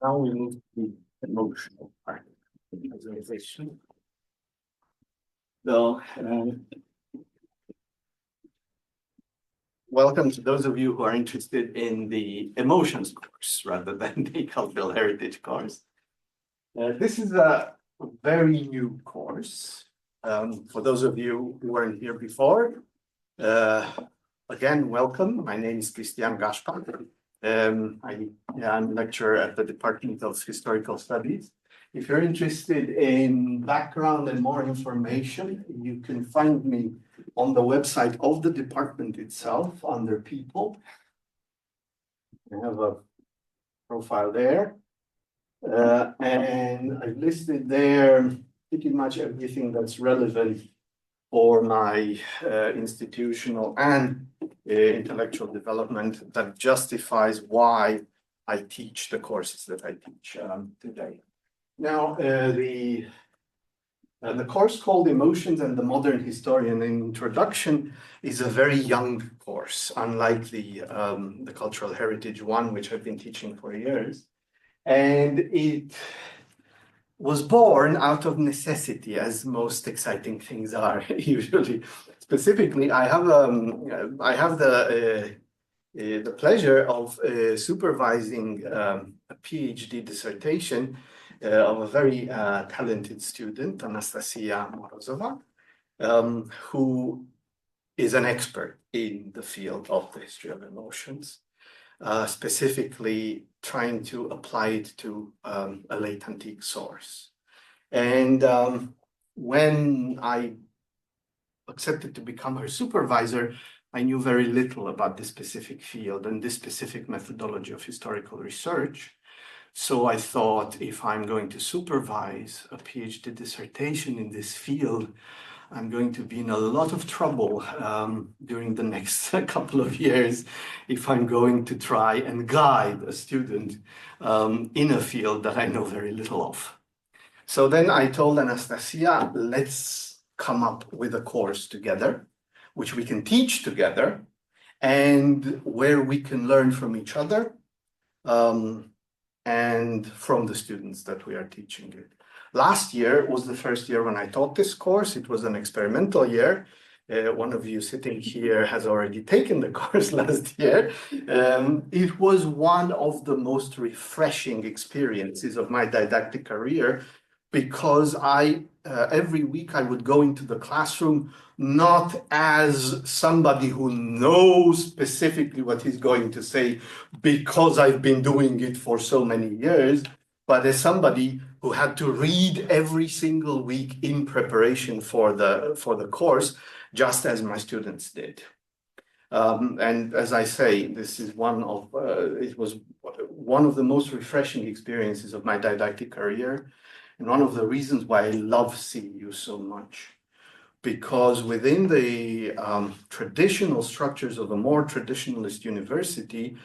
Now we move to the emotional part of the visualization. So, welcome to those of you who are interested in the emotions course rather than the cultural heritage course. This is a very new course. For those of you who weren't here before, again, welcome. My name is Cristian Gaşpar. I'm a lecturer at the Department of Historical Studies. If you're interested in background and more information, you can find me on the website of the department itself under People. I have a profile there. And I've listed there pretty much everything that's relevant for my institutional and intellectual development that justifies why I teach the courses that I teach today. Now, the course called Emotions and the Modern Historian in Introduction is a very young course, unlike the Cultural Heritage one, which I've been teaching for years. And it was born out of necessity, as most exciting things are usually. Specifically, I have the pleasure of supervising a PhD dissertation of a very talented student, Anastasia Morozova, who is an expert in the field of the history of emotions. Specifically trying to apply it to a late antique source. And when I accepted to become her supervisor, I knew very little about this specific field and this specific methodology of historical research. So I thought, if I'm going to supervise a PhD dissertation in this field, I'm going to be in a lot of trouble during the next couple of years if I'm going to try and guide a student in a field that I know very little of. So then I told Anastasia, let's come up with a course together, which we can teach together, and where we can learn from each other and from the students that we are teaching it. Last year was the first year when I taught this course. It was an experimental year. One of you sitting here has already taken the course last year. It was one of the most refreshing experiences of my didactic career, because every week I would go into the classroom not as somebody who knows specifically what he's going to say because I've been doing it for so many years, but as somebody who had to read every single week in preparation for the course, just as my students did. And as I say, this is it was one of the most refreshing experiences of my didactic career, and one of the reasons why I love CEU so much. Because within the traditional structures of a more traditionalist university,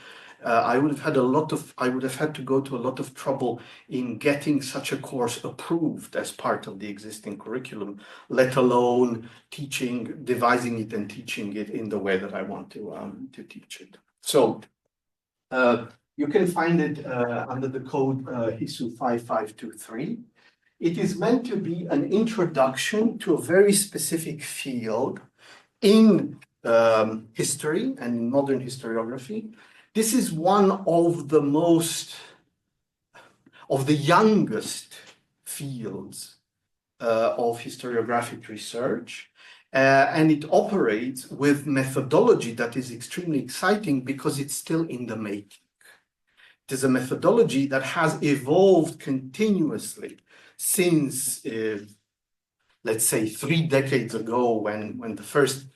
I would have had to go to a lot of trouble in getting such a course approved as part of the existing curriculum, let alone devising it and teaching it in the way that I want to teach it. So you can find it under the code HISU 5523. It is meant to be an introduction to a very specific field in history and in modern historiography. This is one of the youngest fields of historiographic research, and it operates with methodology that is extremely exciting because it's still in the making. It is a methodology that has evolved continuously since, let's say, 3 decades ago, when the first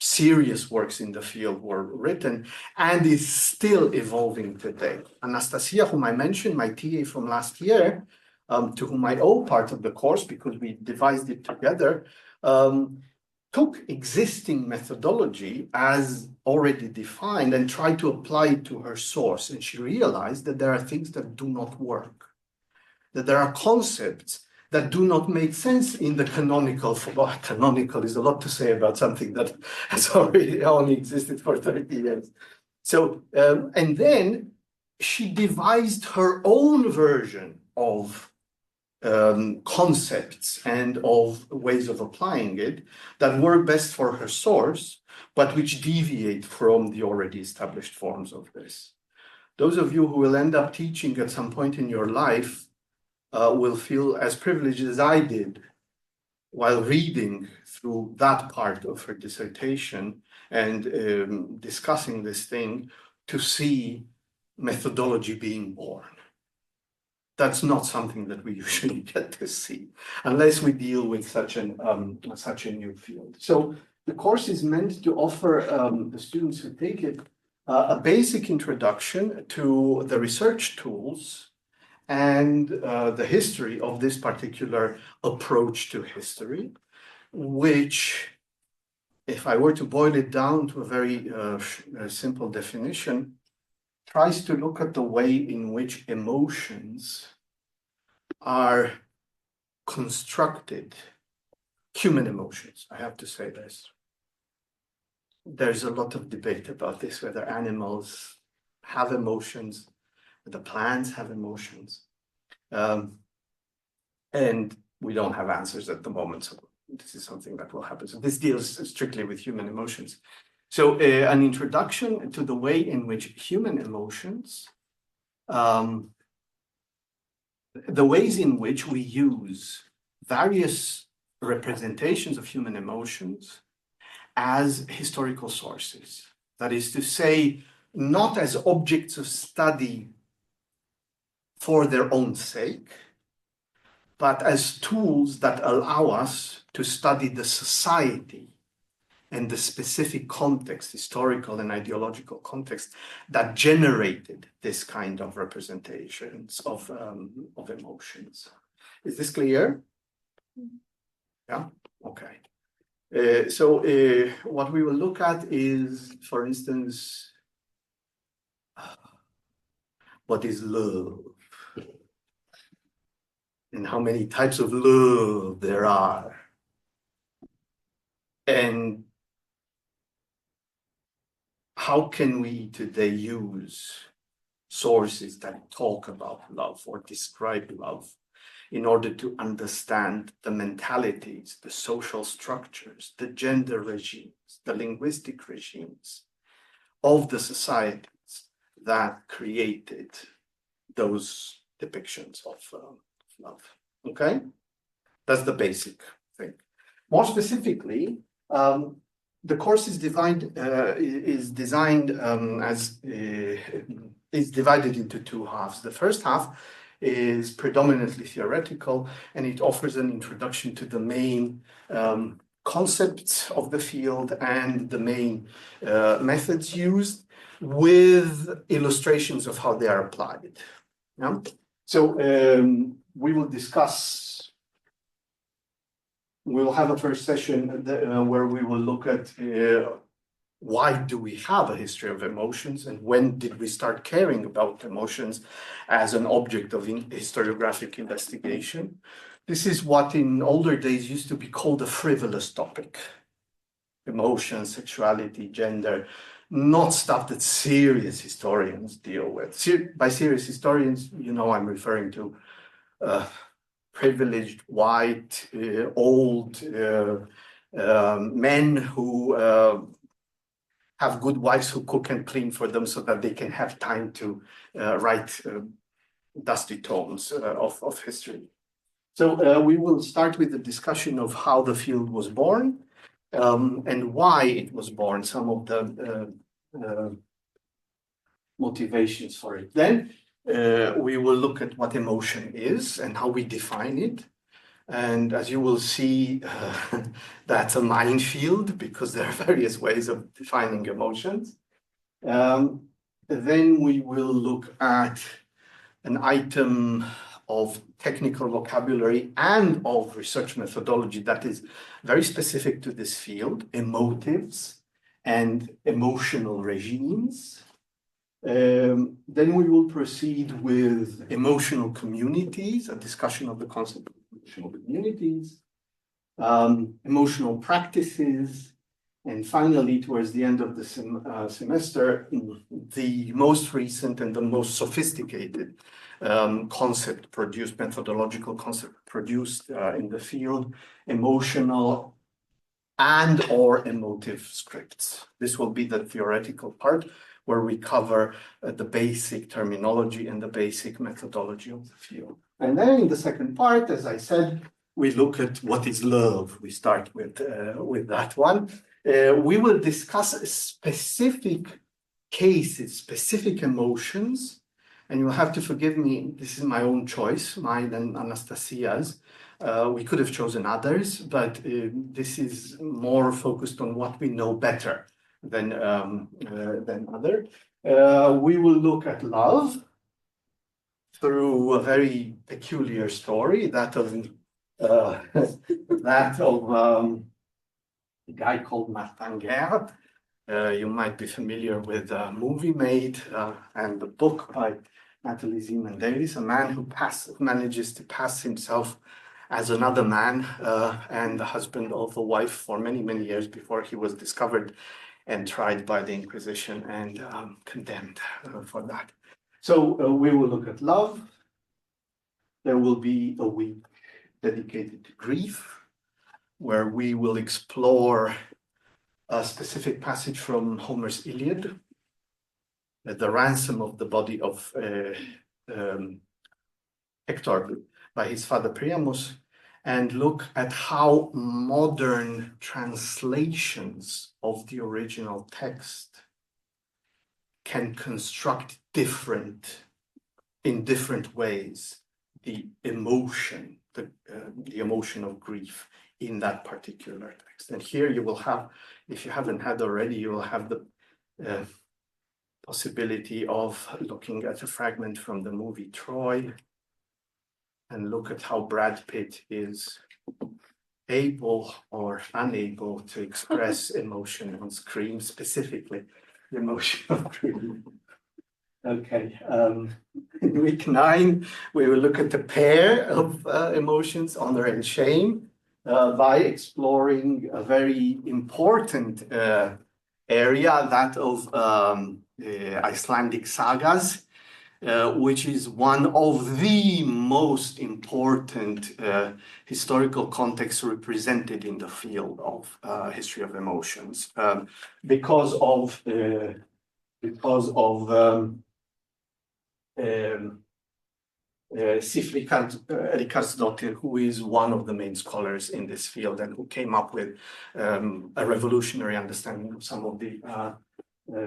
serious works in the field were written, and is still evolving today. Anastasia, whom I mentioned, my TA from last year, to whom I owe part of the course because we devised it together, took existing methodology as already defined and tried to apply it to her source. And she realized that there are things that do not work, that there are concepts that do not make sense in the canonical. Well, canonical is a lot to say about something that has already only existed for 30 years. So, and then she devised her own version of concepts and of ways of applying it that work best for her source, but which deviate from the already established forms of this. Those of you who will end up teaching at some point in your life will feel as privileged as I did while reading through that part of her dissertation and discussing this thing, to see methodology being born. That's not something that we usually get to see unless we deal with such a new field. So the course is meant to offer the students who take it a basic introduction to the research tools and the history of this particular approach to history, which, if I were to boil it down to a very simple definition, tries to look at the way in which emotions are constructed, human emotions, I have to say this. There's a lot of debate about this, whether animals have emotions, whether plants have emotions. And we don't have answers at the moment, so this is something that will happen. So this deals strictly with human emotions. So an introduction to the way in which human emotions, the ways in which we use various representations of human emotions as historical sources. That is to say, not as objects of study for their own sake, but as tools that allow us to study the society and the specific context, historical and ideological context, that generated this kind of representations of emotions. Is this clear? Yeah, okay. So what we will look at is, for instance, what is love? And how many types of love there are. And how can we today use sources that talk about love or describe love in order to understand the mentalities, the social structures, the gender regimes, the linguistic regimes of the societies that created those depictions of love? Okay, that's the basic thing. More specifically, the course is divided into two halves. The first half is predominantly theoretical, and it offers an introduction to the main concepts of the field and the main methods used, with illustrations of how they are applied. Yeah? So we will discuss, we'll have a first session where we will look at why do we have a history of emotions, and when did we start caring about emotions as an object of historiographic investigation. This is what in older days used to be called a frivolous topic. Emotion, sexuality, gender, not stuff that serious historians deal with. By serious historians, you know, I'm referring to privileged, white, old men who have good wives who cook and clean for them so that they can have time to write dusty tomes of history. So we will start with the discussion of how the field was born and why it was born, some of the motivations for it. Then we will look at what emotion is and how we define it. And as you will see, that's a minefield because there are various ways of defining emotions. Then we will look at an item of technical vocabulary and of research methodology that is very specific to this field, emotives and emotional regimes. Then we will proceed with emotional communities, a discussion of the concept of emotional communities, emotional practices, And finally, towards the end of the semester, the most recent and the most sophisticated methodological concept produced in the field, emotional and or emotive scripts. This will be the theoretical part where we cover the basic terminology and the basic methodology of the field. And then in the second part, as I said, we look at what is love. We start with that one. We will discuss specific cases, specific emotions, and you'll have to forgive me, this is my own choice, mine and Anastasia's. We could have chosen others, but this is more focused on what we know better than other. We will look at love through a very peculiar story, that of a guy called Martin Guerre. You might be familiar with a movie made and the book by Natalie Zeman Davis, a man who manages to pass himself as another man and the husband of a wife for many, many years before he was discovered and tried by the Inquisition and condemned for that. So we will look at love. There will be a week dedicated to grief, where we will explore a specific passage from Homer's Iliad, the ransom of the body of Hector by his father Priamus, and look at how modern translations of the original text can construct in different ways, the emotion of grief in that particular text. And here you will have, if you haven't had already, you will have the possibility of looking at a fragment from the movie Troy and look at how Brad Pitt is able or unable to express emotion on screen, specifically the emotion of grief. Okay, in week 9, we will look at the pair of emotions, honor and shame, by exploring a very important area, that of Icelandic sagas, which is one of the most important historical contexts represented in the field of history of emotions, because of Sifri Ríkharðsdóttir, who is one of the main scholars in this field and who came up with a revolutionary understanding of some of the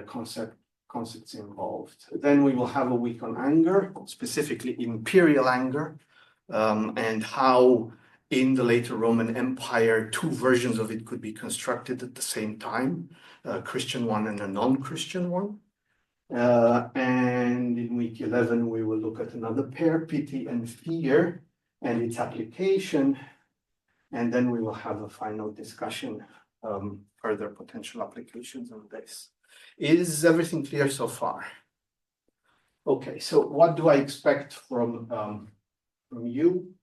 concepts involved. Then we will have a week on anger, specifically imperial anger, and how in the later Roman Empire, 2 versions of it could be constructed at the same time, a Christian one and a non-Christian one. And in week 11, we will look at another pair, pity and fear, and its application. And then we will have a final discussion, further potential applications of this. Is everything clear so far? Okay, so what do I expect from you?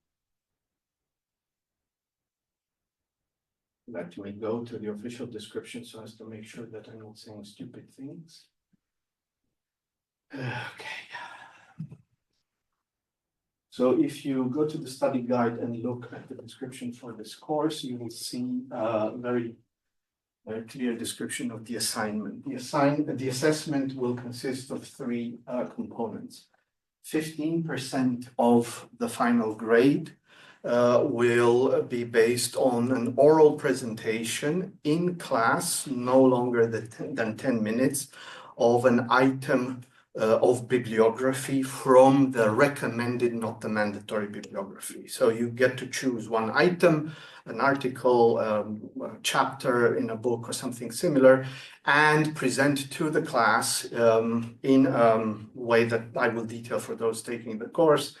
Let me go to the official description so as to make sure that I'm not saying stupid things. Okay. So if you go to the study guide and look at the description for this course, you will see a very clear description of the assignment. The assessment will consist of 3 components. 15% of the final grade will be based on an oral presentation in class, no longer than 10 minutes, of an item of bibliography from the recommended, not the mandatory bibliography. So you get to choose one item, an article, a chapter in a book or something similar, and present to the class in a way that I will detail for those taking the course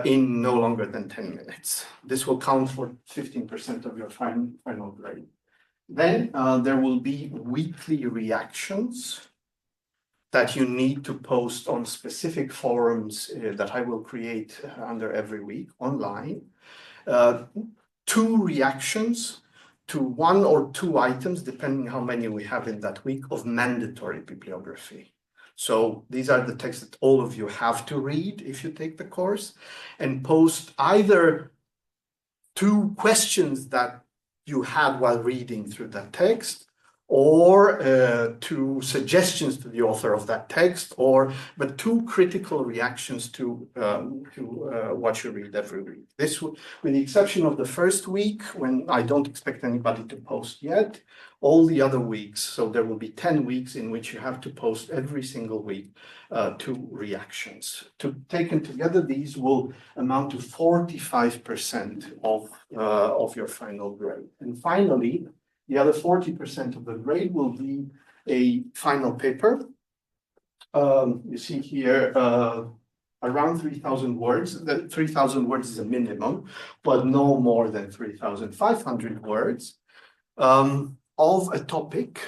in no longer than 10 minutes. This will count for 15% of your final grade. Then there will be weekly reactions that you need to post on specific forums that I will create under every week online. 2 reactions to 1 or 2 items, depending how many we have in that week, of mandatory bibliography. So these are the texts that all of you have to read if you take the course, and post either 2 questions that you had while reading through that text, or 2 suggestions to the author of that text, but 2 critical reactions to what you read every week. This, with the exception of the first week, when I don't expect anybody to post yet, all the other weeks, so there will be 10 weeks in which you have to post every single week 2 reactions. Taken together, these will amount to 45% of your final grade. And finally, the other 40% of the grade will be a final paper. You see here around 3,000 words. 3,000 words is a minimum, but no more than 3,500 words of a topic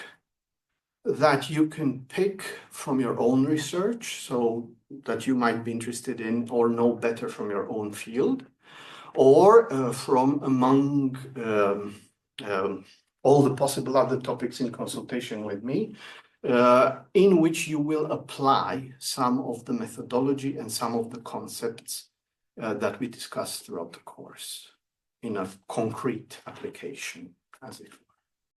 that you can pick from your own research, so that you might be interested in or know better from your own field, or from among all the possible other topics in consultation with me, in which you will apply some of the methodology and some of the concepts that we discussed throughout the course in a concrete application, as it were.